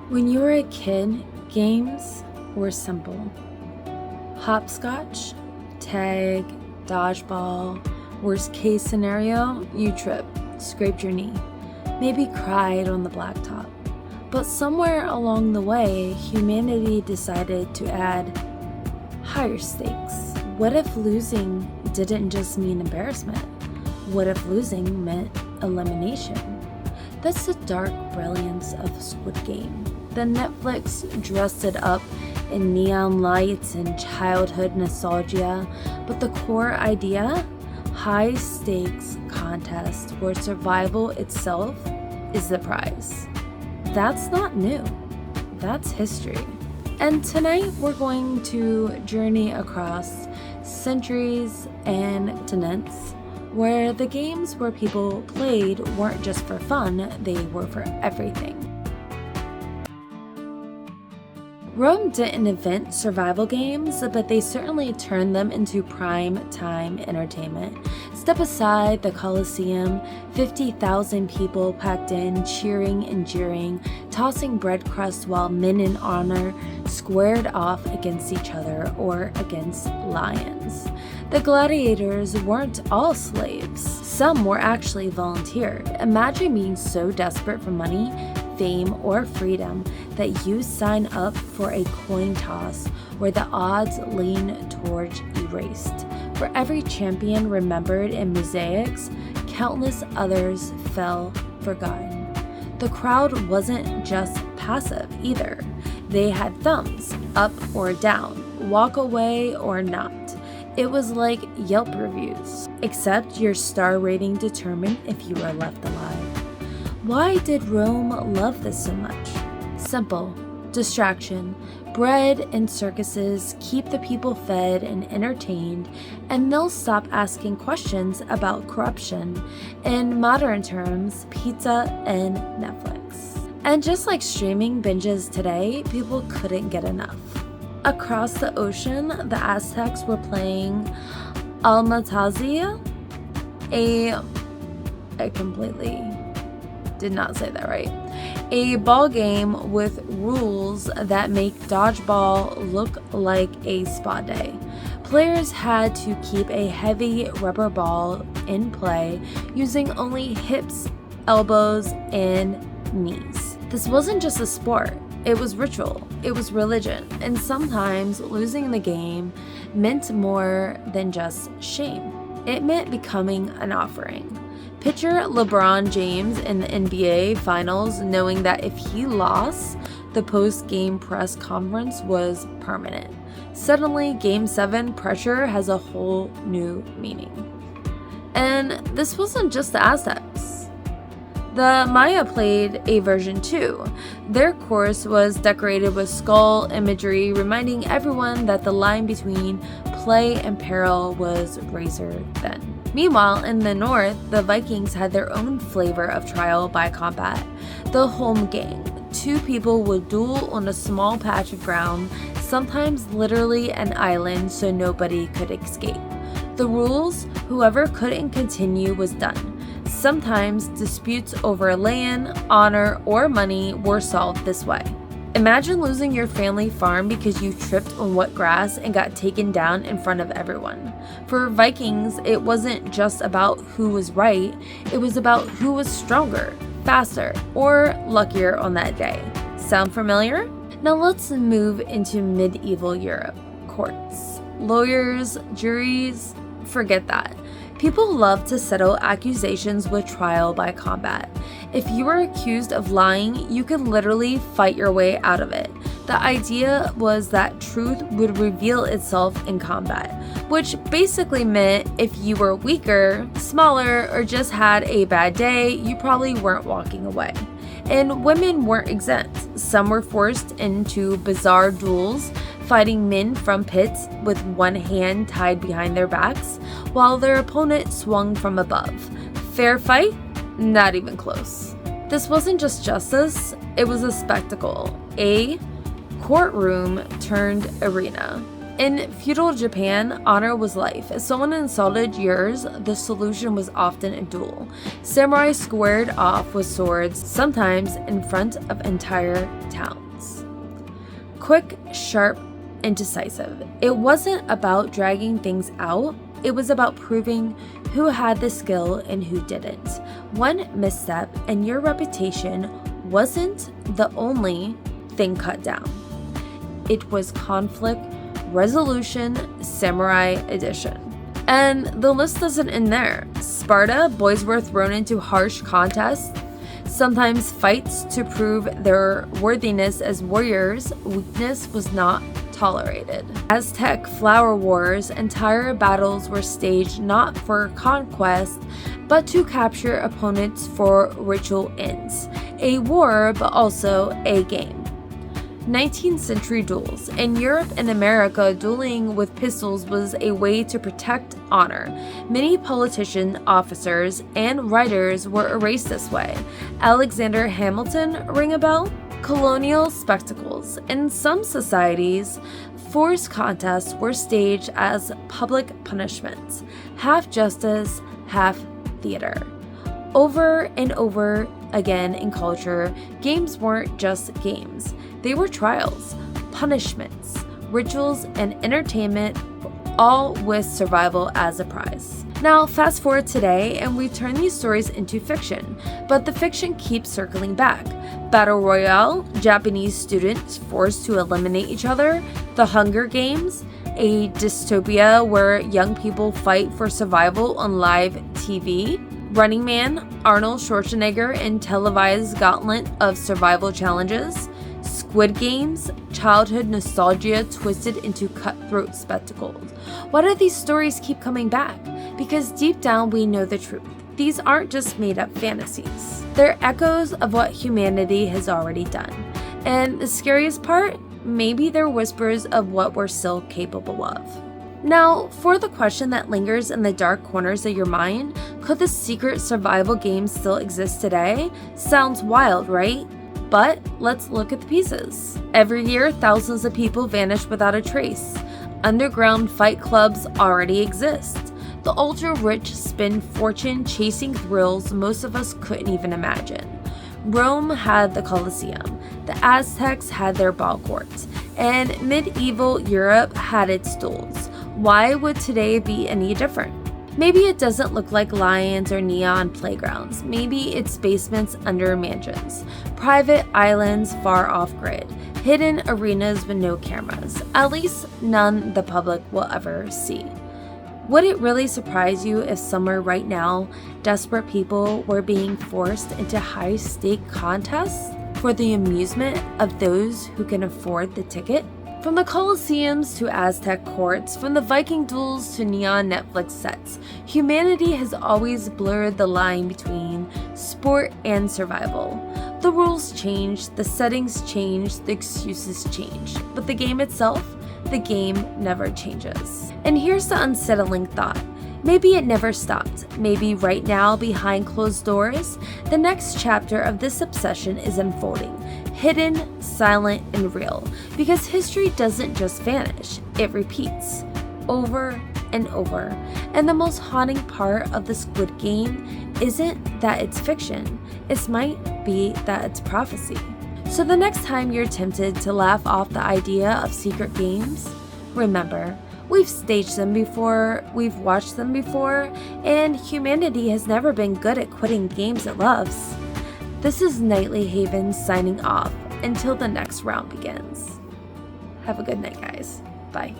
When you were a kid, games were simple. Hopscotch, tag, dodgeball. Worst case scenario, you tripped, scraped your knee, maybe cried on the blacktop. But somewhere along the way, humanity decided to add higher stakes. What if losing didn't just mean embarrassment? What if losing meant elimination? That's the dark brilliance of Squid Game. Then Netflix dressed it up in neon lights and childhood nostalgia, but the core idea, high stakes contest where survival itself is the prize. That's not new. That's history. And tonight we're going to journey across centuries and continents where the games where people played weren't just for fun, they were for everything. Rome didn't invent survival games, but they certainly turned them into prime time entertainment. Step aside the Colosseum, 50,000 people packed in, cheering and jeering, tossing bread crusts while men in honor squared off against each other or against lions. The gladiators weren't all slaves. Some were actually volunteered. Imagine being so desperate for money, fame, or freedom that you sign up for a coin toss where the odds lean towards erased. For every champion remembered in mosaics, countless others fell forgotten. The crowd wasn't just passive either. They had thumbs, up or down, walk away or not. It was like Yelp reviews, except your star rating determined if you were left alive. Why did Rome love this so much? Simple. Distraction. Bread and circuses keep the people fed and entertained, and they'll stop asking questions about corruption. In modern terms, pizza and Netflix. And just like streaming binges today, people couldn't get enough. Across the ocean, the Aztecs were playing Almatazia, I completely did not say that right. A ball game with rules that make dodgeball look like a spa day. Players had to keep a heavy rubber ball in play using only hips, elbows, and knees. This wasn't just a sport. It was ritual, it was religion, and sometimes losing the game meant more than just shame. It meant becoming an offering. Picture LeBron James in the NBA Finals knowing that if he lost, the post-game press conference was permanent. Suddenly, Game 7 pressure has a whole new meaning. And this wasn't just the Aztecs. The Maya played a version too. Their course was decorated with skull imagery, reminding everyone that the line between play and peril was razor thin. Meanwhile, in the north, the Vikings had their own flavor of trial by combat. The home gang. Two people would duel on a small patch of ground, sometimes literally an island so nobody could escape. The rules, whoever couldn't continue was done. Sometimes disputes over land, honor, or money were solved this way. Imagine losing your family farm because you tripped on wet grass and got taken down in front of everyone. For Vikings, it wasn't just about who was right, it was about who was stronger, faster, or luckier on that day. Sound familiar? Now let's move into medieval Europe. Courts, lawyers, juries, forget that. People love to settle accusations with trial by combat. If you were accused of lying, you could literally fight your way out of it. The idea was that truth would reveal itself in combat, which basically meant if you were weaker, smaller, or just had a bad day, you probably weren't walking away. And women weren't exempt. Some were forced into bizarre duels, fighting men from pits with one hand tied behind their backs, while their opponent swung from above. Fair fight? Not even close. This wasn't just justice, it was a spectacle. A courtroom turned arena. In feudal Japan, honor was life. If someone insulted yours, the solution was often a duel. Samurai squared off with swords, sometimes in front of entire towns. Quick, sharp, and decisive. It wasn't about dragging things out, it was about proving who had the skill and who didn't. One misstep and your reputation wasn't the only thing cut down. It was conflict resolution, samurai edition. And the list doesn't end there. Sparta, boys were thrown into harsh contests, sometimes fights to prove their worthiness as warriors. Weakness was not tolerated. Aztec flower wars, entire battles were staged not for conquest, but to capture opponents for ritual ends. A war, but also a game. 19th century duels. In Europe and America, dueling with pistols was a way to protect honor. Many politicians, officers, and writers were erased this way. Alexander Hamilton, ring a bell? Colonial spectacles. In some societies, forced contests were staged as public punishments, half justice, half theater. Over and over again in culture, games weren't just games. They were trials, punishments, rituals, and entertainment, all with survival as a prize. Now, fast forward today, and we turn these stories into fiction, but the fiction keeps circling back. Battle Royale, Japanese students forced to eliminate each other, The Hunger Games, a dystopia where young people fight for survival on live TV, Running Man, Arnold Schwarzenegger in televised gauntlet of survival challenges, Squid Games, childhood nostalgia twisted into cutthroat spectacles. Why do these stories keep coming back? Because deep down we know the truth. These aren't just made-up fantasies. They're echoes of what humanity has already done. And the scariest part? Maybe they're whispers of what we're still capable of. Now, for the question that lingers in the dark corners of your mind, could the secret survival game still exist today? Sounds wild, right? But let's look at the pieces. Every year, thousands of people vanish without a trace. Underground fight clubs already exist. The ultra-rich spend fortune chasing thrills most of us couldn't even imagine. Rome had the Colosseum, the Aztecs had their ball courts, and medieval Europe had its duels. Why would today be any different? Maybe it doesn't look like lions or neon playgrounds. Maybe it's basements under mansions, private islands far off grid, hidden arenas with no cameras, at least none the public will ever see. Would it really surprise you if somewhere right now, desperate people were being forced into high-stake contests for the amusement of those who can afford the ticket? From the Colosseums to Aztec courts, from the Viking duels to neon Netflix sets, humanity has always blurred the line between sport and survival. The rules change, the settings change, the excuses change, but the game itself, the game never changes. And here's the unsettling thought. Maybe it never stopped. Maybe right now, behind closed doors, the next chapter of this obsession is unfolding. Hidden, silent, and real. Because history doesn't just vanish, it repeats. Over and over. And the most haunting part of the Squid Game isn't that it's fiction. It might be that it's prophecy. So the next time you're tempted to laugh off the idea of secret games, remember, we've staged them before, we've watched them before, and humanity has never been good at quitting games it loves. This is NightlyHaven signing off until the next round begins. Have a good night, guys. Bye.